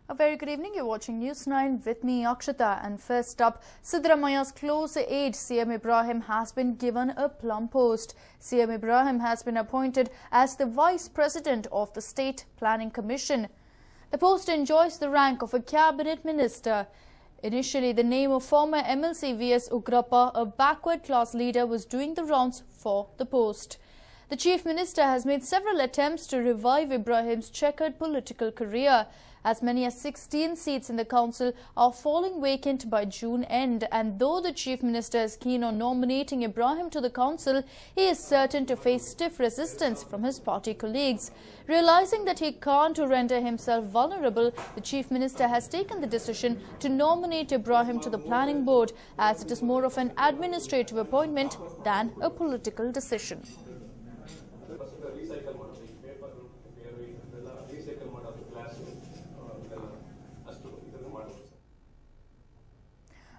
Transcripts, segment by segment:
A very good evening. You're watching News9 with me, Akshata. And first up, Siddaramaya's close aide, CM Ibrahim, has been given a plum post. CM Ibrahim has been appointed as the Vice President of the State Planning Commission. The post enjoys the rank of a cabinet minister. Initially, the name of former MLC V.S. Ugrappa, a backward-class leader, was doing the rounds for the post. The Chief Minister has made several attempts to revive Ibrahim's checkered political career. As many as 16 seats in the council are falling vacant by June end, and though the Chief Minister is keen on nominating Ibrahim to the council, he is certain to face stiff resistance from his party colleagues. Realizing that he can't render himself vulnerable, the Chief Minister has taken the decision to nominate Ibrahim to the planning board, as it is more of an administrative appointment than a political decision.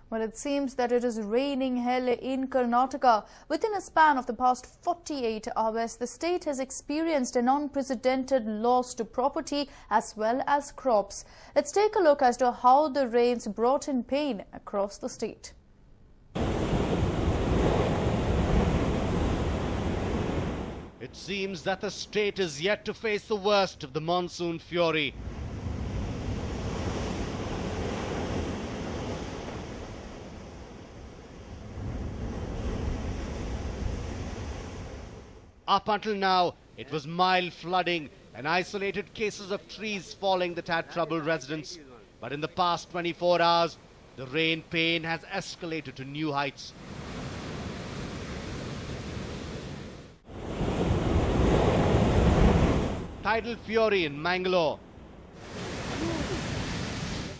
Well, it seems that it is raining hell in Karnataka. Within a span of the past 48 hours, the state has experienced an unprecedented loss to property as well as crops. Let's take a look as to how the rains brought in pain across the state. It seems that the state is yet to face the worst of the monsoon fury. Up until now, it was mild flooding and isolated cases of trees falling that had troubled residents. But in the past 24 hours, the rain pain has escalated to new heights. Tidal fury in Mangalore.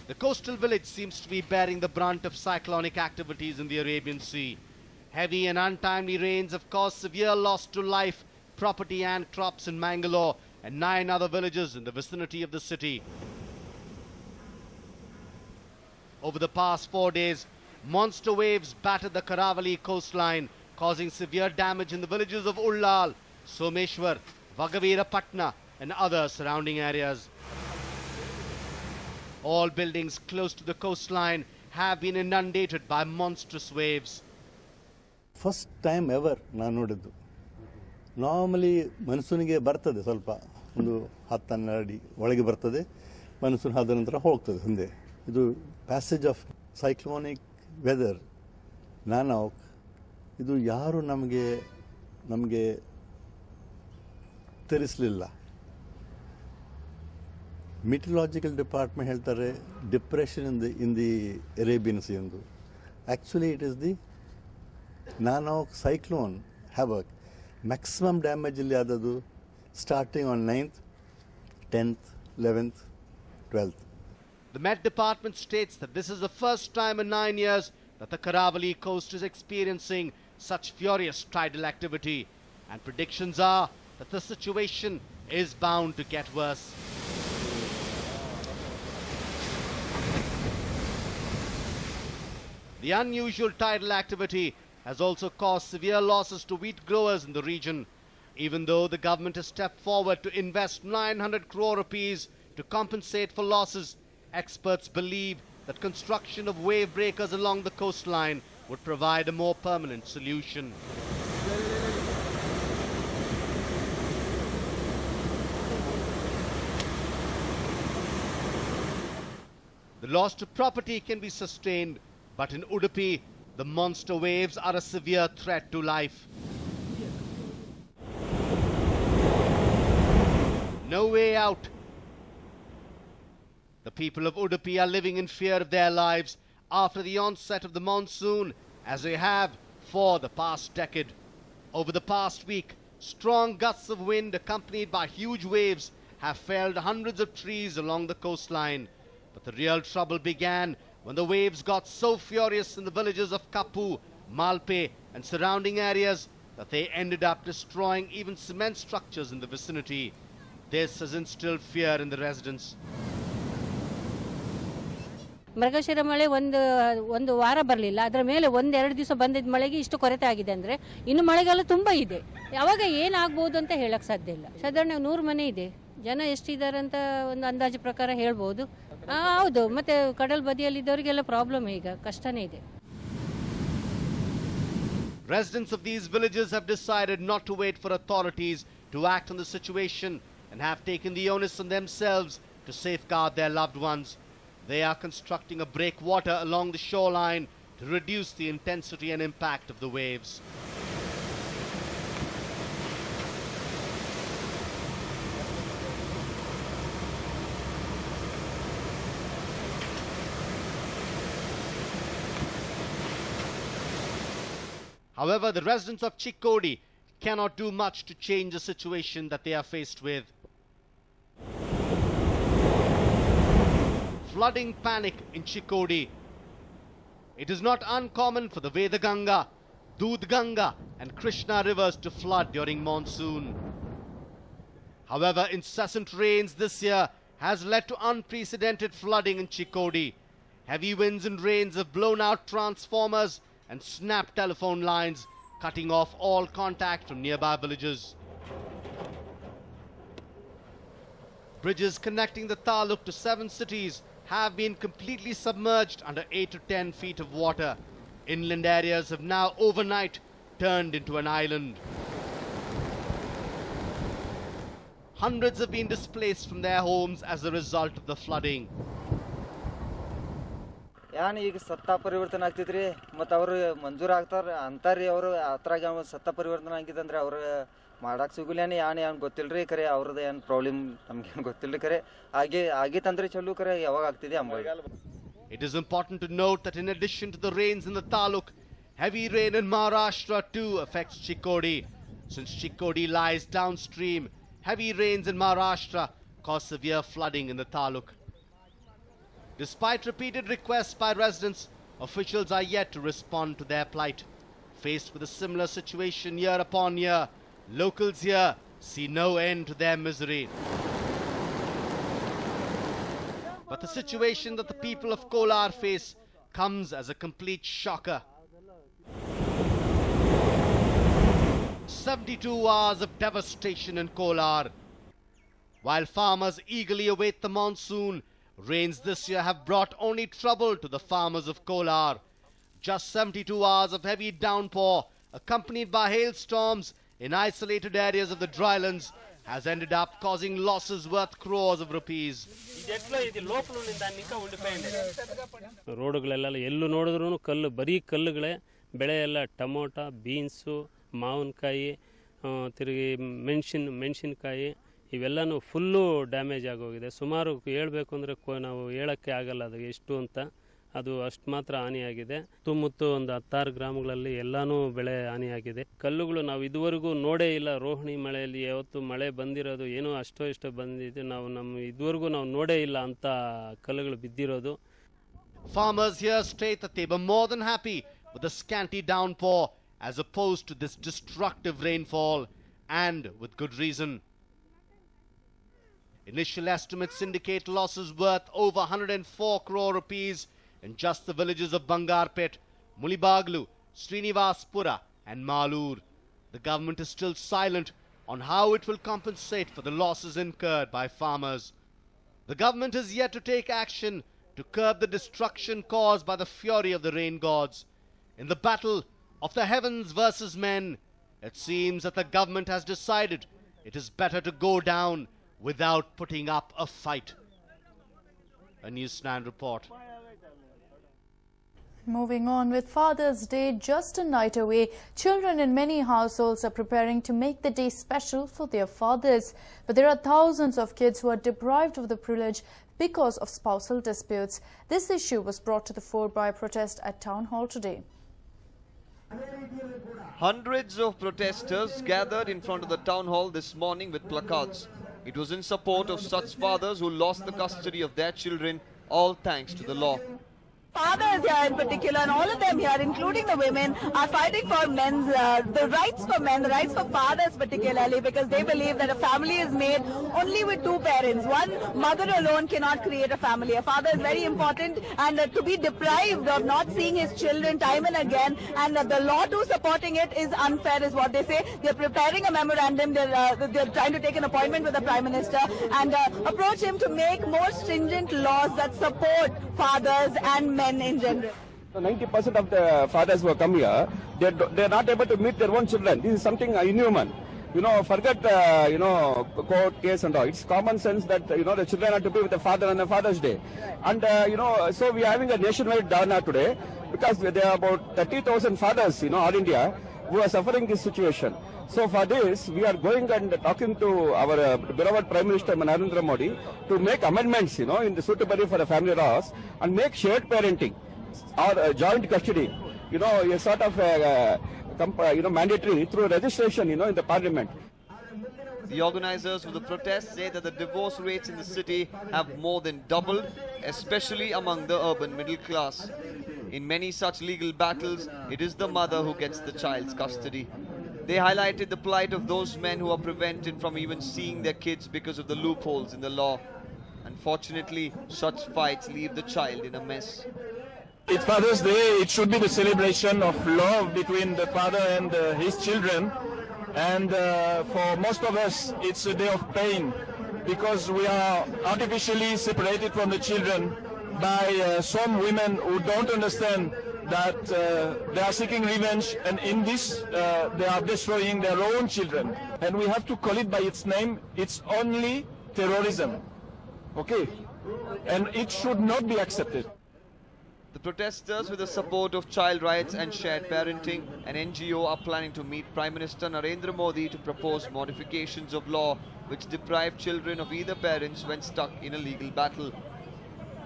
The coastal village seems to be bearing the brunt of cyclonic activities in the Arabian Sea. Heavy and untimely rains have caused severe loss to life, property and crops in Mangalore and 9 other villages in the vicinity of the city. Over the past 4 days, monster waves battered the Karavali coastline, causing severe damage in the villages of Ullal, Someshwar, Vagavirapatna and other surrounding areas. All buildings close to the coastline have been inundated by monstrous waves. First time ever ನಾನು ನೋಡಿದ್ದು. Normally ಮನ್ಸೂನಿಗೆ ಬರ್ತದೆ ಸ್ವಲ್ಪ ಒಂದು 10-12 ಅಡಿ ಒಳಗೆ ಬರ್ತದೆ, monsoon ಆದ ನಂತರ ಹೋಗ್ತದೆ ಹಿಂದೆ. ಇದು passage of cyclonic weather Nanauk, ಇದು ಯಾರು ನಮಗೆ ತಿಳಿಸಲಿಲ್ಲ. ಮೆಟೀರಿಯಾಲಜಿಕಲ್ ಡಿಪಾರ್ಟ್ಮೆಂಟ್ ಹೇಳ್ತಾರೆ depression in the Arabian sea ಎಂದು. Actually it is the Nanok cyclone havoc. Maximum damage illi adadu starting on 9th, 10th, 11th, 12th. The Met Department states that this is the first time in 9 years that the Karavali coast is experiencing such furious tidal activity, and predictions are that the situation is bound to get worse. The unusual tidal activity has also caused severe losses to wheat growers in the region. Even though the government has stepped forward to invest 900 crore rupees to compensate for losses, experts believe that construction of wave breakers along the coastline would provide a more permanent solution. The loss to property can be sustained, but in Udupi, the monster waves are a severe threat to life. No way out. The people of Udupi are living in fear of their lives after the onset of the monsoon, as they have for the past decade. Over the past week, strong gusts of wind accompanied by huge waves have felled hundreds of trees along the coastline. But the real trouble began when the waves got so furious in the villages of Kapu, Malpe and surrounding areas that they ended up destroying even cement structures in the vicinity. This has instilled fear in the residents. Mrigashira ಮಳೆ ಒಂದು ವಾರ ಬರಲಿಲ್ಲ, ಅದರ ಮೇಲೆ 1-2 ದಿವಸ ಬಂದಿದ್ದ ಮಳೆಗೆ ಇಷ್ಟು ಕೊರತೆ ಆಗಿದೆ ಅಂದರೆ ಇನ್ನು ಮಳೆಗಾಲ ತುಂಬ ಇದೆ. ಯಾವಾಗ ಏನಾಗ್ಬೋದು ಅಂತ ಹೇಳಕ್ಕೆ ಸಾಧ್ಯ ಇಲ್ಲ. ಸಾಧಾರಣ 100 ಮನೆ ಇದೆ, ಜನ ಎಷ್ಟಿದ್ದಾರೆ ಅಂತ ಒಂದು ಅಂದಾಜು ಪ್ರಕಾರ ಹೇಳ್ಬೋದು. ಹೌದು, ಮತ್ತೆ ಕಡಲ್ ಬದಿಯಲ್ಲಿದ್ದವರಿಗೆಲ್ಲ ಪ್ರಾಬ್ಲಮ್ ಈಗ ಕಷ್ಟನೇ ಇದೆ. Residents of these villages have decided not to wait for authorities to act on the situation and have taken the onus on themselves to safeguard their loved ones. They are constructing a breakwater along the shoreline to reduce the intensity and impact of the waves. However, the residents of Chikkodi cannot do much to change the situation that they are faced with. Flooding panic in Chikkodi. It is not uncommon for the Vedaganga, Dudganga and Krishna rivers to flood during monsoon. However, incessant rains this year has led to unprecedented flooding in Chikkodi. Heavy winds and rains have blown out transformers and snapped telephone lines, cutting off all contact from nearby villages. Bridges connecting the taluk to 7 cities have been completely submerged under 8 to 10 feet of water. Inland areas have now overnight turned into an island. Hundreds have been displaced from their homes as a result of the flooding. ಯಾನ್ ಈಗ ಸತ್ತ ಪರಿವರ್ತನೆ ಆಗ್ತೈತ್ರಿ, ಮತ್ತು ಅವರು ಮಂಜೂರು ಆಗ್ತಾರೆ ಅಂತಾರ್ರಿ. ಅವರು ಅದ್ರಾಗ ಸತ್ತ ಪರಿವರ್ತನೆ ಆಗಿದಂದ್ರೆ ಅವ್ರು ಮಾಡಕ್ಕೆ ಸಿಗುಲ್ಯಾನ ಯಾನ್ ಗೊತ್ತಿಲ್ರಿ. ಖರೆ ಅವ್ರದ್ದು ಏನು ಪ್ರಾಬ್ಲಮ್ ನಮ್ಗೇನು ಗೊತ್ತಿಲ್ಲ. ಖರೆ ಆಗಿತ್ತಂದ್ರೆ ಚಲೋ, ಖರೆ ಯಾವಾಗ ಆಗ್ತಿದೆ ಅಂಬ. It is important to note that in addition to the rains in the taluk, heavy rain in Maharashtra too affects Chikkodi. Since Chikkodi lies downstream, heavy rains in Maharashtra cause severe flooding in the taluk. Despite repeated requests by residents, officials are yet to respond to their plight. Faced with a similar situation year upon year, locals here see no end to their misery. But the situation that the people of Kolar face comes as a complete shocker. 72 hours of devastation in Kolar. While farmers eagerly await the monsoon, rains this year have brought only trouble to the farmers of Kolar. Just 72 hours of heavy downpour, accompanied by hailstorms in isolated areas of the drylands, has ended up causing losses worth crores of rupees. ರೋಡುಗಳೆಲ್ಲ ಎಲ್ಲೂ ನೋಡಿದ್ರೂ ಕಲ್ಲು, ಬರೀ ಕಲ್ಲುಗಳೇ. ಬೆಳೆ ಎಲ್ಲ tomato, beans, ಮಾವಿನಕಾಯಿ, ತಿರುಗಿ ಮೆಣಸಿನಕಾಯಿ ಇವೆಲ್ಲನೂ ಫುಲ್ಲು ಡ್ಯಾಮೇಜ್ ಆಗೋಗಿದೆ. ಸುಮಾರು ಹೇಳಬೇಕು ಅಂದರೆ ನಾವು ಹೇಳೋಕ್ಕೆ ಆಗಲ್ಲ ಅದು ಎಷ್ಟು ಅಂತ. ಅದು ಅಷ್ಟು ಮಾತ್ರ ಹಾನಿಯಾಗಿದೆ. ಸುತ್ತಮುತ್ತ ಒಂದು 16 ಗ್ರಾಮಗಳಲ್ಲಿ ಎಲ್ಲನೂ ಬೆಳೆ ಹಾನಿಯಾಗಿದೆ. ಕಲ್ಲುಗಳು ನಾವು ಇದುವರೆಗೂ ನೋಡೇ ಇಲ್ಲ. ರೋಹಿಣಿ ಮಳೆಯಲ್ಲಿ ಯಾವತ್ತು ಮಳೆ ಬಂದಿರೋದು ಏನೋ ಅಷ್ಟೋ ಇಷ್ಟೋ ಬಂದಿದೆ, ನಮ್ಮ ಇದುವರೆಗೂ ನಾವು ನೋಡೇ ಇಲ್ಲ ಅಂತ ಕಲ್ಲುಗಳು ಬಿದ್ದಿರೋದು. Farmers here state that they were more than happy with the scanty downpour as opposed to this destructive rainfall, and with good reason. Initial estimates indicate losses worth over 104 crore rupees in just the villages of Bangarpet, Mulibaglu, Srinivaspura and Malur. The government is still silent on how it will compensate for the losses incurred by farmers. The government is yet to take action to curb the destruction caused by the fury of the rain gods. In the battle of the heavens versus men, it seems that the government has decided it is better to go down without putting up a fight. A News9 report. Moving on, with Father's Day just a night away, children in many households are preparing to make the day special for their fathers. But there are thousands of kids who are deprived of the privilege because of spousal disputes. This issue was brought to the fore by a protest at Town Hall today. Hundreds of protesters gathered in front of the Town Hall this morning with placards. It was in support of such fathers who lost the custody of their children, all thanks to the law. Fathers here in particular, and all of them here, including the women, are fighting for men's, the rights for men, the rights for fathers particularly, because they believe that a family is made only with two parents. One mother alone cannot create a family. A father is very important, and to be deprived of not seeing his children time and again, and the law too supporting it is unfair, is what they say. They're preparing a memorandum. They're trying to take an appointment with the Prime Minister and approach him to make more stringent laws that support fathers and men in general. 90% of the fathers who have come here, they're not able to meet their own children. This is something inhuman. Forget, court case and all. It's common sense that, the children have to be with the father on the Father's Day. And, so we are having a nationwide dharna today because there are about 30,000 fathers, all India, who are suffering this situation. So for this, we are going and talking to our beloved Prime Minister Narendra Modi to make amendments, in the suitability for the family laws and make shared parenting or joint custody, a sort of mandatory through registration, in the parliament. The organizers of the protest say that the divorce rates in the city have more than doubled, especially among the urban middle class. In many such legal battles, it is the mother who gets the child's custody. They highlighted the plight of those men who are prevented from even seeing their kids because of the loopholes in the law. Unfortunately, such fights leave the child in a mess. It's Father's Day. It should be the celebration of love between the father and his children. And for most of us, it's a day of pain because we are artificially separated from the children by some women who don't understand that they are seeking revenge, and in this they are destroying their own children. And we have to call it by its name. It's only terrorism. Okay? And it should not be accepted. The protesters, with the support of Child Rights and Shared Parenting, an NGO, are planning to meet Prime Minister Narendra Modi to propose modifications of law which deprive children of either parents when stuck in a legal battle.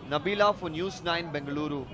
Nabila for News 9 Bengaluru.